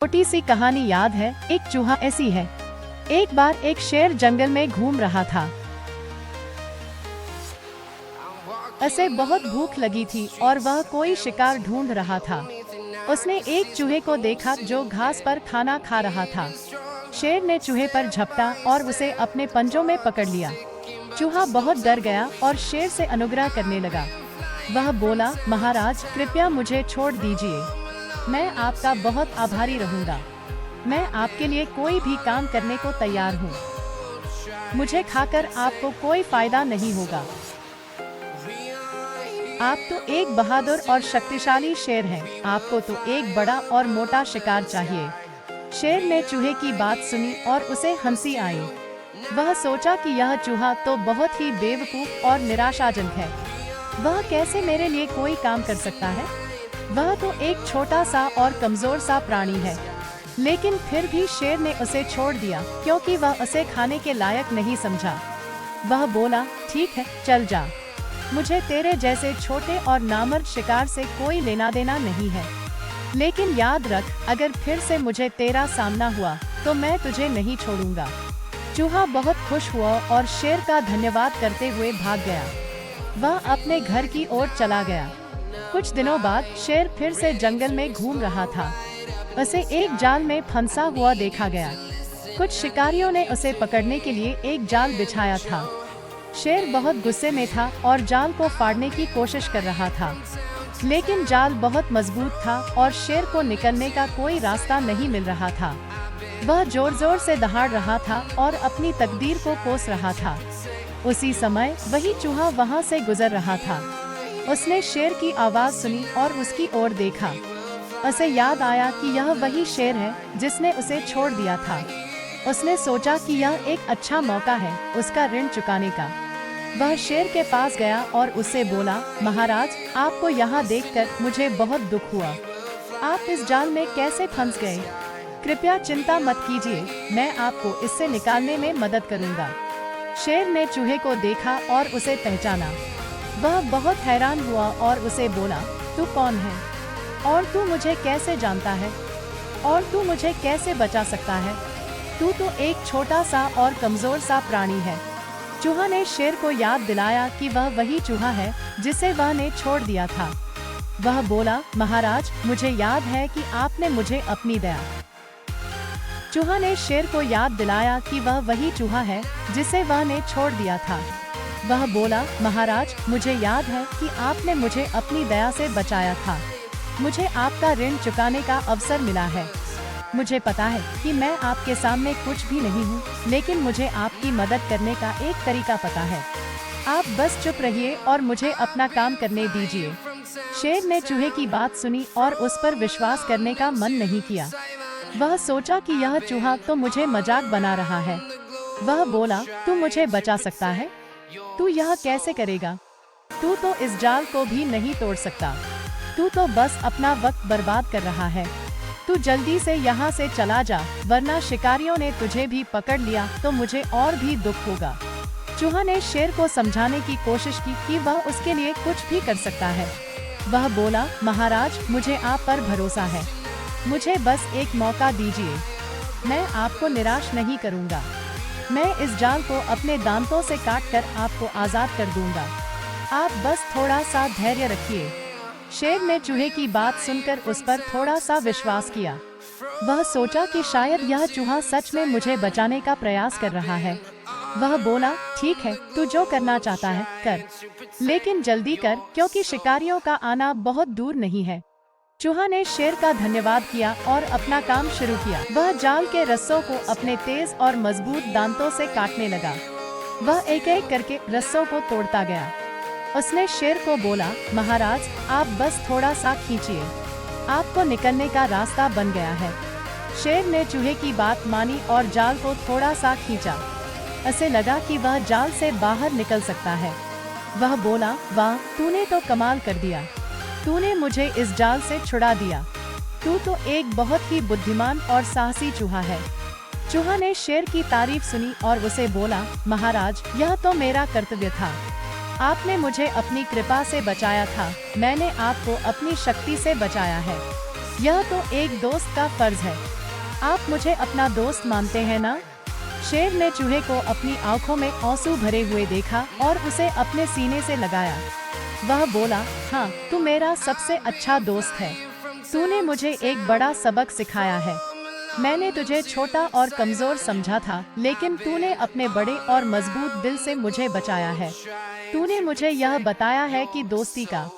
छोटी सी कहानी याद है। एक चूहा ऐसी है। एक बार एक शेर जंगल में घूम रहा था। उसे बहुत भूख लगी थी और वह कोई शिकार ढूंढ रहा था। उसने एक चूहे को देखा जो घास पर खाना खा रहा था। शेर ने चूहे पर झपटा और उसे अपने पंजों में पकड़ लिया। चूहा बहुत डर गया और शेर से अनुग्रह करने लगा। वह बोला, महाराज कृपया मुझे छोड़ दीजिए, मैं आपका बहुत आभारी रहूंगा। मैं आपके लिए कोई भी काम करने को तैयार हूँ। मुझे खाकर आपको कोई फायदा नहीं होगा। आप तो एक बहादुर और शक्तिशाली शेर हैं। आपको तो एक बड़ा और मोटा शिकार चाहिए। शेर ने चूहे की बात सुनी और उसे हंसी आई। वह सोचा कि यह चूहा तो बहुत ही बेवकूफ और निराशाजनक है। वह कैसे मेरे लिए कोई काम कर सकता है? वह तो एक छोटा सा और कमजोर सा प्राणी है। लेकिन फिर भी शेर ने उसे छोड़ दिया क्योंकि वह उसे खाने के लायक नहीं समझा। वह बोला, ठीक है, चल जा। मुझे तेरे जैसे छोटे और नामर्द शिकार से कोई लेना देना नहीं है। लेकिन याद रख, अगर फिर से मुझे तेरा सामना हुआ तो मैं तुझे नहीं छोड़ूंगा। चूहा बहुत खुश हुआ और शेर का धन्यवाद करते हुए भाग गया। वह अपने घर की ओर चला गया। कुछ दिनों बाद शेर फिर से जंगल में घूम रहा था। उसे एक जाल में फंसा हुआ देखा गया। कुछ शिकारियों ने उसे पकड़ने के लिए एक जाल बिछाया था। शेर बहुत गुस्से में था और जाल को फाड़ने की कोशिश कर रहा था। लेकिन जाल बहुत मजबूत था और शेर को निकलने का कोई रास्ता नहीं मिल रहा था। वह जोर जोर से दहाड़ रहा था और अपनी तकदीर को कोस रहा था। उसी समय वही चूहा वहां से गुजर रहा था। उसने शेर की आवाज सुनी और उसकी ओर देखा। उसे याद आया कि यह वही शेर है जिसने उसे छोड़ दिया था। उसने सोचा कि यह एक अच्छा मौका है उसका ऋण चुकाने का। वह शेर के पास गया और उससे बोला, महाराज आपको यहाँ देखकर मुझे बहुत दुख हुआ। आप इस जाल में कैसे फंस गए? कृपया चिंता मत कीजिए, मैं आपको इससे निकालने में मदद करूँगा। शेर ने चूहे को देखा और उसे पहचाना। वह बहुत हैरान हुआ और उसे बोला, तू कौन है और तू मुझे कैसे जानता है और तू मुझे कैसे बचा सकता है? तू तो एक छोटा सा और कमजोर सा प्राणी है। चूहा ने शेर को याद दिलाया कि वह वही चूहा है जिसे वह ने छोड़ दिया था। वह बोला, महाराज मुझे याद है कि आपने मुझे अपनी दया। चूहा ने शेर को याद दिलाया कि वह वही चूहा है जिसे वह ने छोड़ दिया था। वह बोला, महाराज मुझे याद है कि आपने मुझे अपनी दया से बचाया था। मुझे आपका ऋण चुकाने का अवसर मिला है। मुझे पता है कि मैं आपके सामने कुछ भी नहीं हूँ, लेकिन मुझे आपकी मदद करने का एक तरीका पता है। आप बस चुप रहिए और मुझे अपना काम करने दीजिए। शेर ने चूहे की बात सुनी और उस पर विश्वास करने का मन नहीं किया। वह सोचा कि यह चूहा तो मुझे मजाक बना रहा है। वह बोला, तू मुझे बचा सकता है? तू यह कैसे करेगा? तू तो इस जाल को भी नहीं तोड़ सकता। तू तो बस अपना वक्त बर्बाद कर रहा है। तू जल्दी से यहाँ से चला जा, वरना शिकारियों ने तुझे भी पकड़ लिया तो मुझे और भी दुख होगा। चूहा ने शेर को समझाने की कोशिश की कि वह उसके लिए कुछ भी कर सकता है। वह बोला, महाराज मुझे आप पर भरोसा है। मुझे बस एक मौका दीजिए। मैं आपको निराश नहीं करूँगा। मैं इस जाल को अपने दांतों से काटकर आपको आजाद कर दूंगा। आप बस थोड़ा सा धैर्य रखिए। शेर ने चूहे की बात सुनकर उस पर थोड़ा सा विश्वास किया। वह सोचा कि शायद यह चूहा सच में मुझे बचाने का प्रयास कर रहा है। वह बोला, ठीक है, तू जो करना चाहता है कर, लेकिन जल्दी कर क्योंकि शिकारियों का आना बहुत दूर नहीं है। चूहा ने शेर का धन्यवाद किया और अपना काम शुरू किया। वह जाल के रस्सों को अपने तेज और मजबूत दांतों से काटने लगा। वह एक एक करके रस्सों को तोड़ता गया। उसने शेर को बोला, महाराज आप बस थोड़ा सा खींचिए, आपको निकलने का रास्ता बन गया है। शेर ने चूहे की बात मानी और जाल को थोड़ा सा खींचा। उसे लगा कि वह जाल से बाहर निकल सकता है। वह बोला, वाह, तूने तो कमाल कर दिया। तूने मुझे इस जाल से छुड़ा दिया। तू तो एक बहुत ही बुद्धिमान और साहसी चूहा है। चूहा ने शेर की तारीफ सुनी और उसे बोला, महाराज यह तो मेरा कर्तव्य था। आपने मुझे अपनी कृपा से बचाया था। मैंने आपको अपनी शक्ति से बचाया है। यह तो एक दोस्त का फर्ज है। आप मुझे अपना दोस्त मानते हैं ना? शेर ने चूहे को अपनी आंखों में आंसू भरे हुए देखा और उसे अपने सीने से लगाया। वह बोला, हाँ, तू मेरा सबसे अच्छा दोस्त है। तूने मुझे एक बड़ा सबक सिखाया है। मैंने तुझे छोटा और कमजोर समझा था, लेकिन तूने अपने बड़े और मजबूत दिल से मुझे बचाया है। तूने मुझे यह बताया है कि दोस्ती का